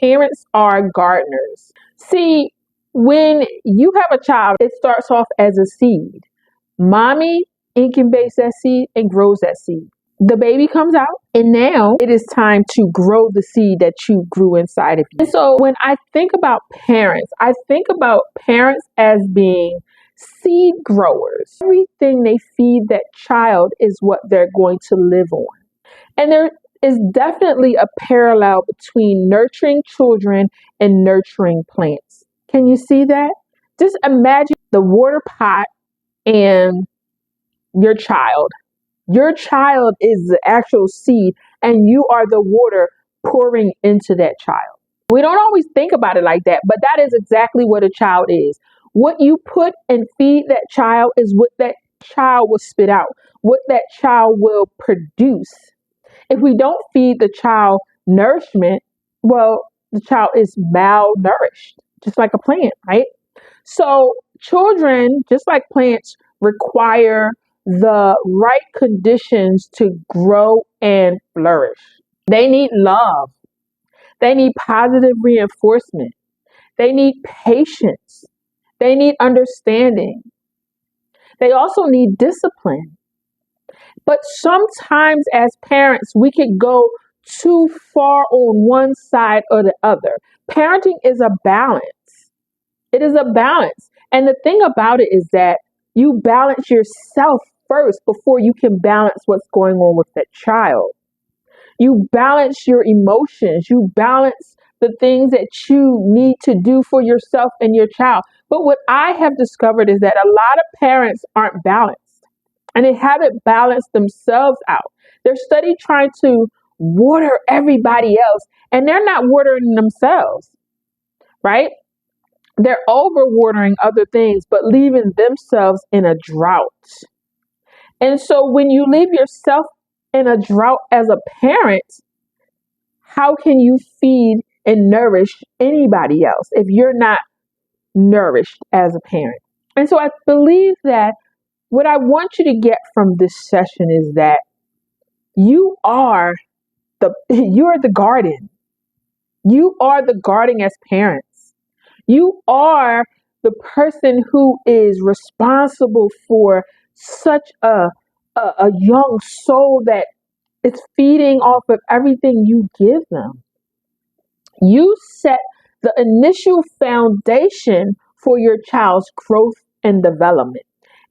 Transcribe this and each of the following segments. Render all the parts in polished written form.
Parents are gardeners. See, when you have a child, it starts off as a seed. Mommy incubates that seed and grows that seed. The baby comes out, and now it is time to grow the seed that you grew inside of you. And so when I think about parents, I think about parents as being seed growers. Everything they feed that child is what they're going to live on. And there is definitely a parallel between nurturing children and nurturing plants. Can you see that? Just imagine the water pot and your child. Your child is the actual seed, and you are the water pouring into that child. We don't always think about it like that, but that is exactly what a child is. What you put and feed that child is what that child will spit out, what that child will produce. If we don't feed the child nourishment, well, the child is malnourished, just like a plant, right? So children, just like plants, require the right conditions to grow and flourish. They need love. They need positive reinforcement. They need patience. They need understanding. They also need discipline. But sometimes as parents, we can go too far on one side or the other. Parenting is a balance. It is a balance. And the thing about it is that you balance yourself first before you can balance what's going on with that child. You balance your emotions. You balance the things that you need to do for yourself and your child. But what I have discovered is that a lot of parents aren't balanced and they haven't balanced themselves out. They're study trying to water everybody else and they're not watering themselves, right? They're overwatering other things, but leaving themselves in a drought. And so when you leave yourself in a drought as a parent, how can you feed and nourish anybody else if you're not nourished as a parent? And so I believe that what I want you to get from this session is that you're the garden. You are the garden as parents. You are the person who is responsible for such a young soul that is feeding off of everything you give them. You set the initial foundation for your child's growth and development.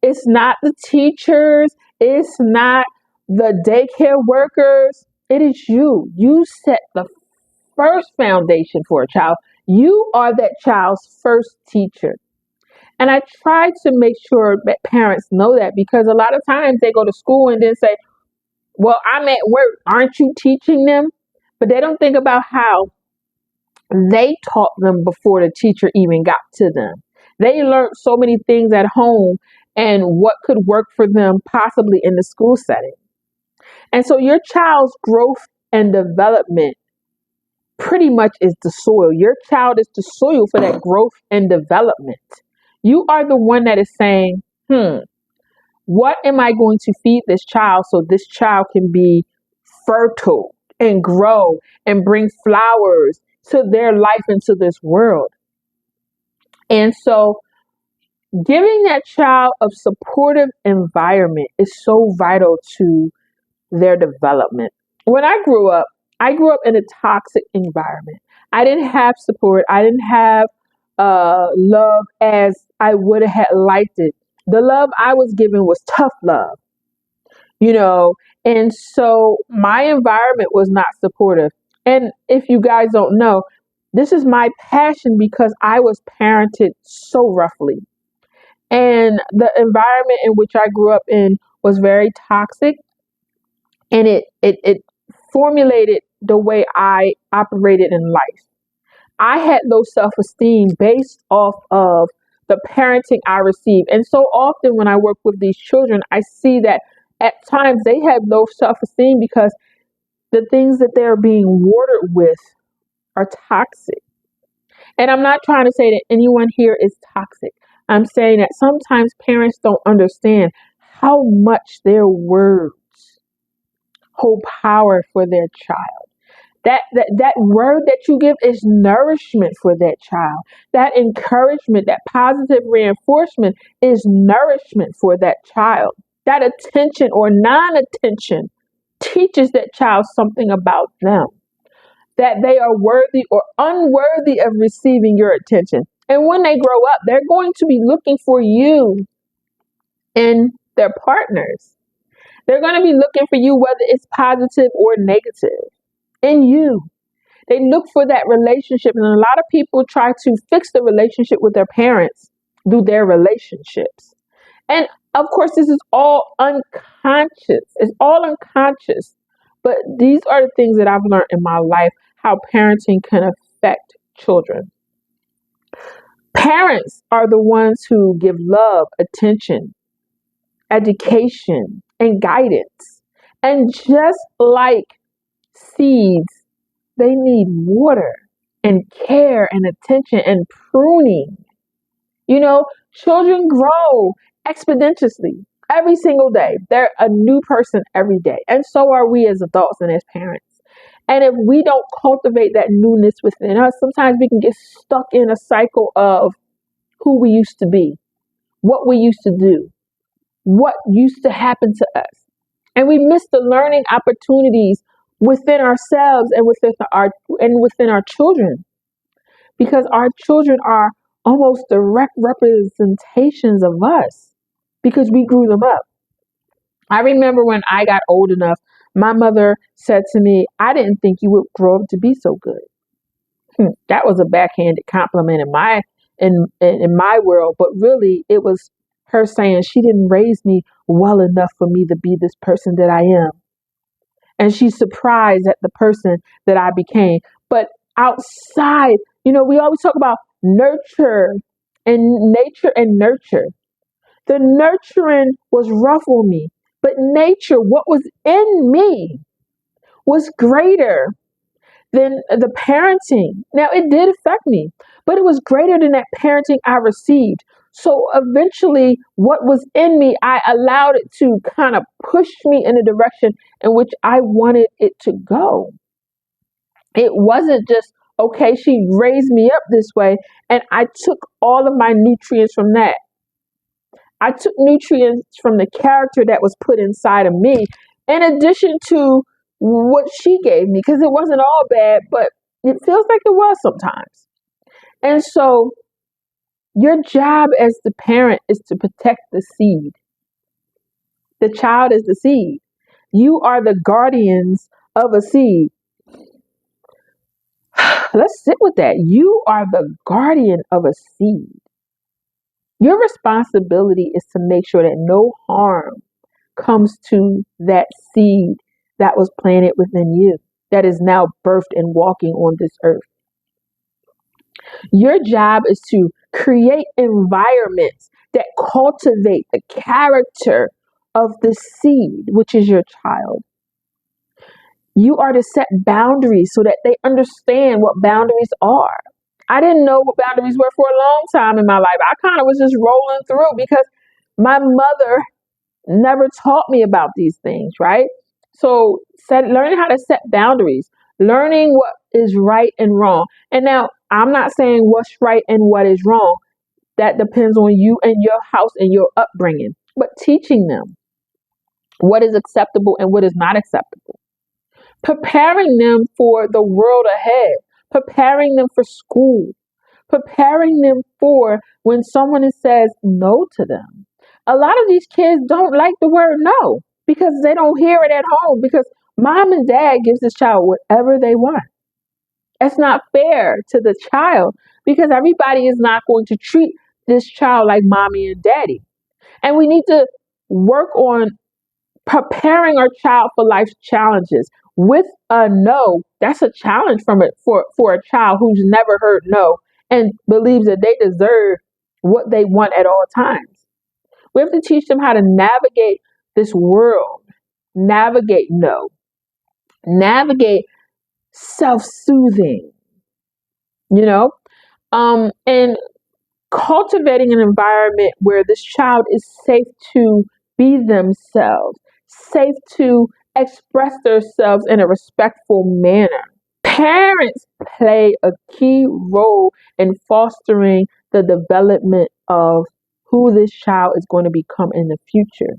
It's not the teachers, it's not the daycare workers, it is you. You set the first foundation for a child. You are that child's first teacher. And I try to make sure that parents know that because a lot of times they go to school and then say, well, I'm at work. Aren't you teaching them? But they don't think about how they taught them before the teacher even got to them. They learned so many things at home and what could work for them possibly in the school setting. And so your child's growth and development pretty much is the soil. Your child is the soil for that growth and development. You are the one that is saying, what am I going to feed this child so this child can be fertile and grow and bring flowers to their life into this world? And so giving that child a supportive environment is so vital to their development. When I grew up in a toxic environment. I didn't have support. I didn't have love as I would have liked it. The love I was given was tough love, and so my environment was not supportive. And if you guys don't know, this is my passion because I was parented so roughly. And the environment in which I grew up in was very toxic, and it formulated the way I operated in life. I had low self-esteem based off of the parenting I received. And so often when I work with these children, I see that at times they have low self-esteem because the things that they're being watered with are toxic. And I'm not trying to say that anyone here is toxic. I'm saying that sometimes parents don't understand how much their words hold power for their child. That word that you give is nourishment for that child. That encouragement, that positive reinforcement is nourishment for that child. That attention or non-attention teaches that child something about them, that they are worthy or unworthy of receiving your attention. And when they grow up, they're going to be looking for you in their partners. They're going to be looking for you, whether it's positive or negative, in you. They look for that relationship. And a lot of people try to fix the relationship with their parents through their relationships. And of course, this is all unconscious. It's all unconscious. But these are the things that I've learned in my life, how parenting can affect children. Parents are the ones who give love, attention, education, and guidance. And just like seeds, they need water and care and attention and pruning. Children grow exponentially every single day. They're a new person every day. And so are we as adults and as parents. And if we don't cultivate that newness within us, sometimes we can get stuck in a cycle of who we used to be, what we used to do, what used to happen to us. And we miss the learning opportunities within ourselves and within our children, because our children are almost direct representations of us because we grew them up. I remember when I got old enough, my mother said to me, "I didn't think you would grow up to be so good." That was a backhanded compliment in my world, but really it was her saying she didn't raise me well enough for me to be this person that I am. And she's surprised at the person that I became. But outside, we always talk about nurture and nature and nurture. The nurturing was rough on me, but nature, what was in me, was greater than the parenting. Now, it did affect me, but it was greater than that parenting I received. So eventually, what was in me, I allowed it to kind of push me in a direction in which I wanted it to go. It wasn't just, okay, she raised me up this way, and I took all of my nutrients from that. I took nutrients from the character that was put inside of me, in addition to what she gave me, because it wasn't all bad, but it feels like it was sometimes. And so your job as the parent is to protect the seed. The child is the seed. You are the guardians of a seed. Let's sit with that. You are the guardian of a seed. Your responsibility is to make sure that no harm comes to that seed that was planted within you, that is now birthed and walking on this earth. Your job is to create environments that cultivate the character of the seed, which is your child. You are to set boundaries so that they understand what boundaries are. I didn't know what boundaries were for a long time in my life. I kind of was just rolling through because my mother never taught me about these things, right? So learning how to set boundaries, learning what is right and wrong. And now I'm not saying what's right and what is wrong. That depends on you and your house and your upbringing. But teaching them what is acceptable and what is not acceptable. Preparing them for the world ahead. Preparing them for school. Preparing them for when someone says no to them. A lot of these kids don't like the word no because they don't hear it at home, because mom and dad gives this child whatever they want. It's not fair to the child because everybody is not going to treat this child like mommy and daddy. And we need to work on preparing our child for life's challenges. With a no, that's a challenge for a child who's never heard no and believes that they deserve what they want at all times. We have to teach them how to navigate this world, navigate no, navigate self-soothing, and cultivating an environment where this child is safe to be themselves, safe to express themselves in a respectful manner. Parents play a key role in fostering the development of who this child is going to become in the future.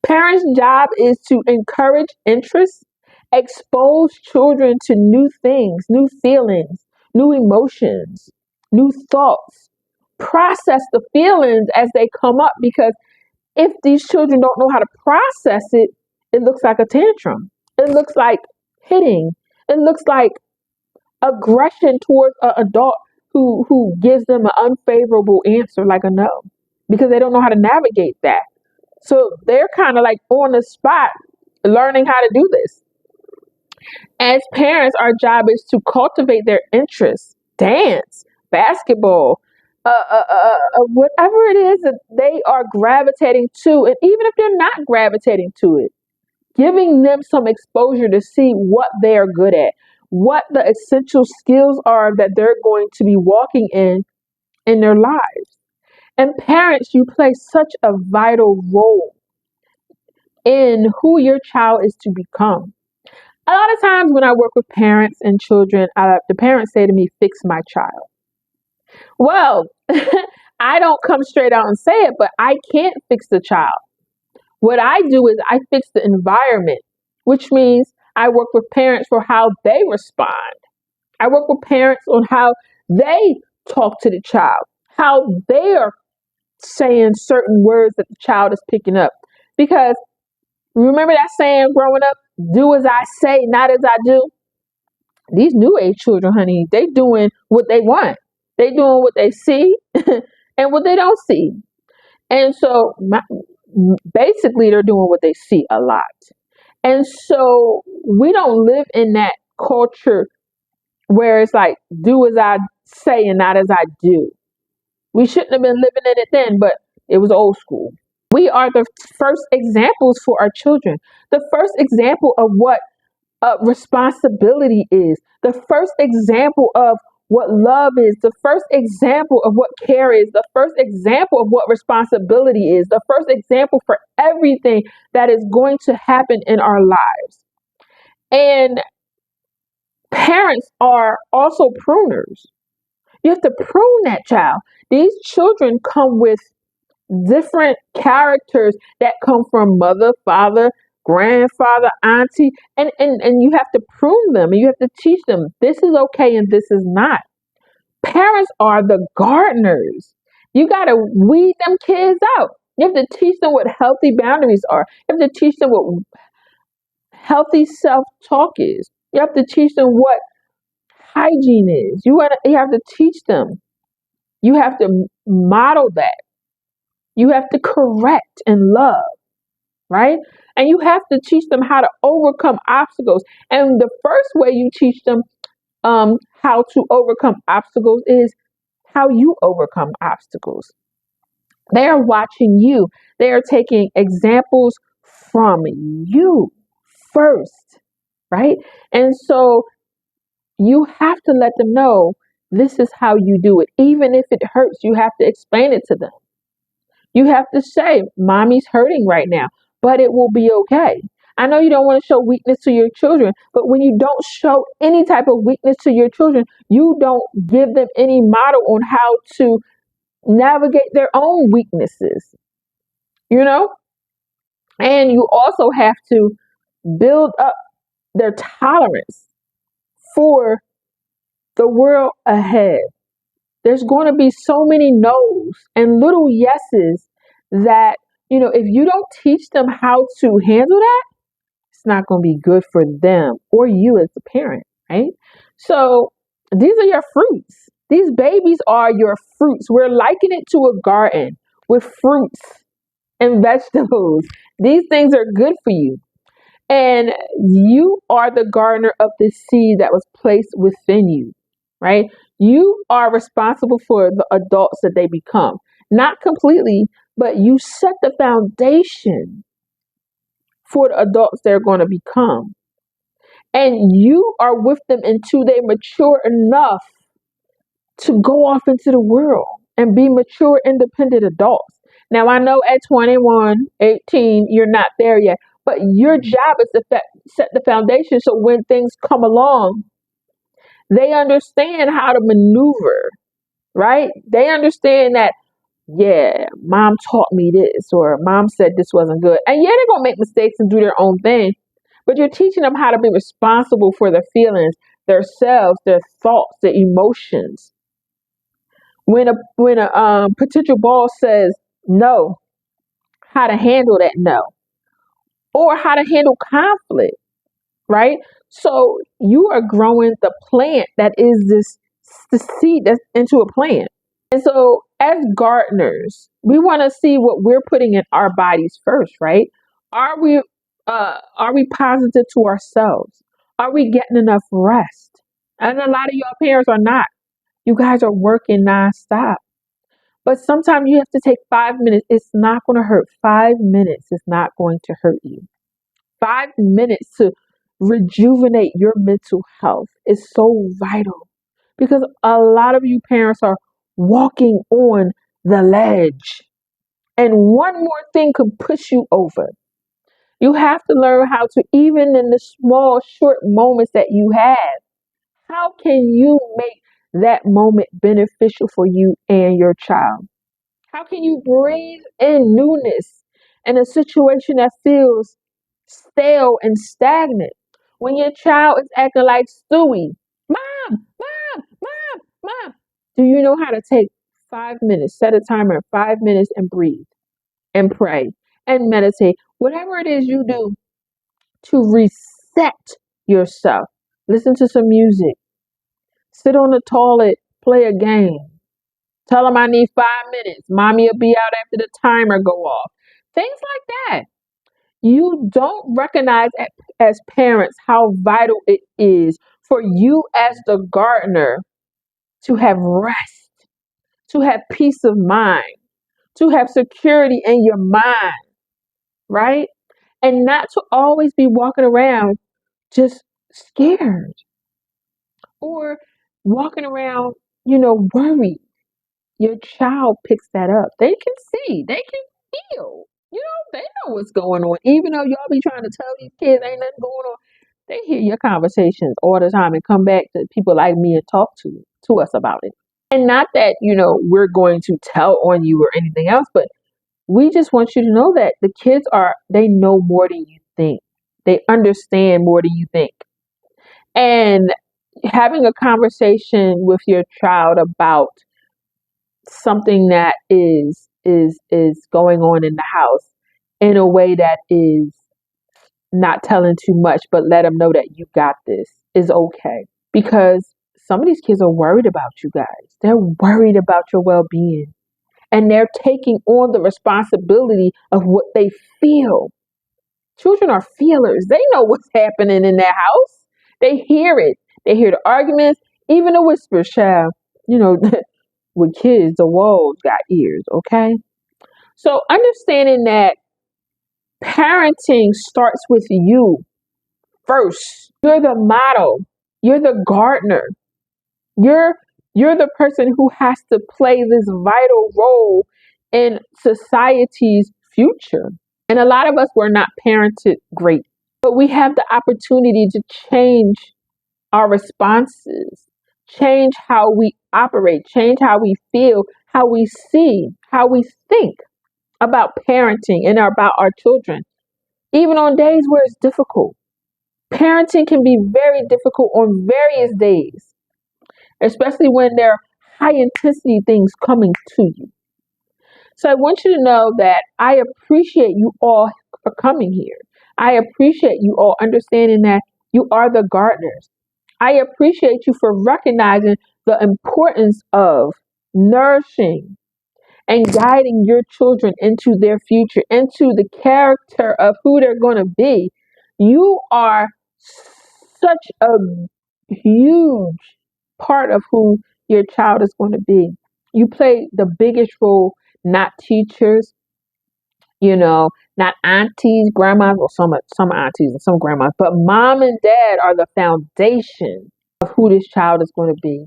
Parents' job is to encourage interest, expose children to new things, new feelings, new emotions, new thoughts. Process the feelings as they come up, because if these children don't know how to process it, it looks like a tantrum. It looks like hitting. It looks like aggression towards an adult who gives them an unfavorable answer like a no, because they don't know how to navigate that. So they're kind of like on the spot learning how to do this. As parents, our job is to cultivate their interests, dance, basketball, whatever it is that they are gravitating to. And even if they're not gravitating to it, giving them some exposure to see what they are good at, what the essential skills are that they're going to be walking in their lives. And parents, you play such a vital role in who your child is to become. A lot of times when I work with parents and children, the parents say to me, fix my child. Well, I don't come straight out and say it, but I can't fix the child. What I do is I fix the environment, which means I work with parents for how they respond. I work with parents on how they talk to the child, how they are saying certain words that the child is picking up. Because remember that saying growing up, do as I say, not as I do? These new age children, honey, they doing what they want. They doing what they see and what they don't see. And so basically they're doing what they see a lot. And so we don't live in that culture where it's like, do as I say and not as I do. We shouldn't have been living in it then, but it was old school. We are the first examples for our children. The first example of what responsibility is. The first example of what love is. The first example of what care is. The first example of what responsibility is. The first example for everything that is going to happen in our lives. And parents are also pruners. You have to prune that child. These children come with different characters that come from mother, father, grandfather, auntie, and you have to prune them and you have to teach them this is okay and this is not. Parents are the gardeners. You got to weed them kids out. You have to teach them what healthy boundaries are. You have to teach them what healthy self-talk is. You have to teach them what hygiene is. You have to teach them. You have to model that. You have to correct and love, right? And you have to teach them how to overcome obstacles. And the first way you teach them how to overcome obstacles is how you overcome obstacles. They are watching you. They are taking examples from you first, right? And so you have to let them know this is how you do it. Even if it hurts, you have to explain it to them. You have to say, mommy's hurting right now, but it will be okay. I know you don't want to show weakness to your children, but when you don't show any type of weakness to your children, you don't give them any model on how to navigate their own weaknesses, you know? And you also have to build up their tolerance for the world ahead. There's going to be so many no's and little yeses that, if you don't teach them how to handle that, it's not going to be good for them or you as a parent, right? So these are your fruits. These babies are your fruits. We're likening it to a garden with fruits and vegetables. These things are good for you. And you are the gardener of the seed that was placed within you, right? You are responsible for the adults that they become. Not completely, but you set the foundation for the adults they're going to become. And you are with them until they mature enough to go off into the world and be mature, independent adults. Now, I know at 21, 18, you're not there yet, but your job is to set the foundation so when things come along, They understand how to maneuver, right? They understand that, yeah, mom taught me this, or mom said this wasn't good. And yeah, they're going to make mistakes and do their own thing, but you're teaching them how to be responsible for their feelings, their selves, their thoughts, their emotions. When a potential boss says no, how to handle that no, or how to handle conflict, right? So you are growing the plant that is the seed that's into a plant. And so as gardeners, we want to see what we're putting in our bodies first, right? Are we are we positive to ourselves? Are we getting enough rest? And a lot of y'all parents are not. You guys are working nonstop. But sometimes you have to take 5 minutes. It's not going to hurt. 5 minutes is not going to hurt you. 5 minutes to rejuvenate your mental health is so vital because a lot of you parents are walking on the ledge, and one more thing could push you over. You have to learn how to, even in the small, short moments that you have, how can you make that moment beneficial for you and your child? How can you breathe in newness in a situation that feels stale and stagnant? When your child is acting like Stewie, mom, mom, mom, mom, do you know how to take 5 minutes, set a timer, 5 minutes and breathe and pray and meditate? Whatever it is you do to reset yourself. Listen to some music, sit on the toilet, play a game. Tell them I need 5 minutes. Mommy will be out after the timer go off. Things like that. You don't recognize as parents how vital it is for you as the gardener to have rest, to have peace of mind, to have security in your mind, right? And not to always be walking around just scared or walking around, worried. Your child picks that up. They can see, they can feel. They know what's going on. Even though y'all be trying to tell these kids ain't nothing going on, they hear your conversations all the time and come back to people like me and talk to us about it. And not that, we're going to tell on you or anything else, but we just want you to know that the kids they know more than you think. They understand more than you think. And having a conversation with your child about something that is going on in the house in a way that is not telling too much, but let them know that you got this is okay. Because some of these kids are worried about you guys. They're worried about your well-being. And they're taking on the responsibility of what they feel. Children are feelers. They know what's happening in their house. They hear it. They hear the arguments, even the whispers, child. With kids, the walls got ears, okay? So understanding that parenting starts with you first. You're the model. You're the gardener. You're the person who has to play this vital role in society's future. And a lot of us were not parented great, but we have the opportunity to change our responses, change how we operate, change how we feel, how we see, how we think about parenting and about our children, even on days where it's difficult. Parenting can be very difficult on various days, especially when there are high intensity things coming to you. So I want you to know that I appreciate you all for coming here. I appreciate you all understanding that you are the gardeners. I appreciate you for recognizing the importance of nourishing and guiding your children into their future, into the character of who they're going to be. You are such a huge part of who your child is going to be. You play the biggest role, not teachers, not aunties, grandmas, or some aunties and some grandmas, but mom and dad are the foundation of who this child is going to be.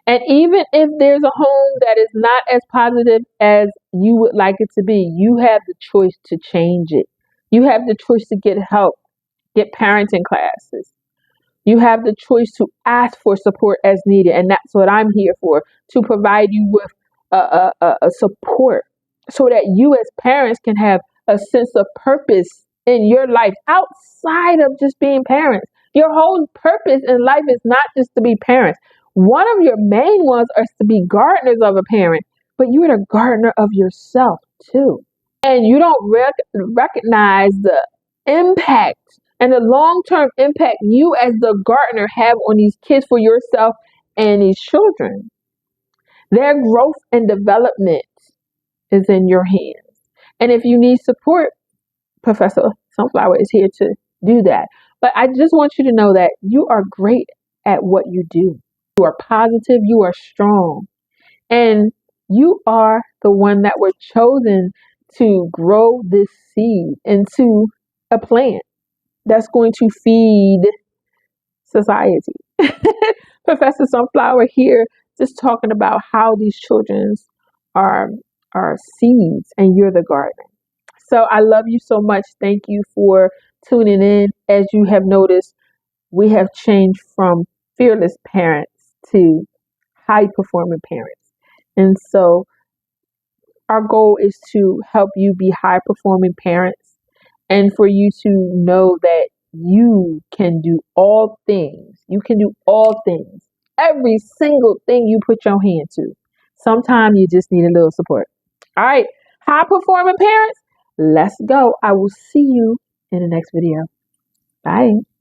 And even if there's a home that is not as positive as you would like it to be, you have the choice to change it. You have the choice to get help, get parenting classes. You have the choice to ask for support as needed. And that's what I'm here for, to provide you with a support so that you as parents can have a sense of purpose in your life outside of just being parents. Your whole purpose in life is not just to be parents. One of your main ones is to be gardeners of a parent, but you're the gardener of yourself too. And you don't recognize the impact and the long-term impact you as the gardener have on these kids for yourself and these children. Their growth and development is in your hands. And if you need support, Professor Sunflower is here to do that. But I just want you to know that you are great at what you do. You are positive, you are strong, and you are the one that were chosen to grow this seed into a plant that's going to feed society. Professor Sunflower here just talking about how these children are seeds and you're the gardener. So I love you so much. Thank you for tuning in. As you have noticed, we have changed from fearless parents to high performing parents. And so our goal is to help you be high performing parents and for you to know that you can do all things. You can do all things. Every single thing you put your hand to. Sometimes you just need a little support. All right, high performing parents, let's go. I will see you in the next video. Bye.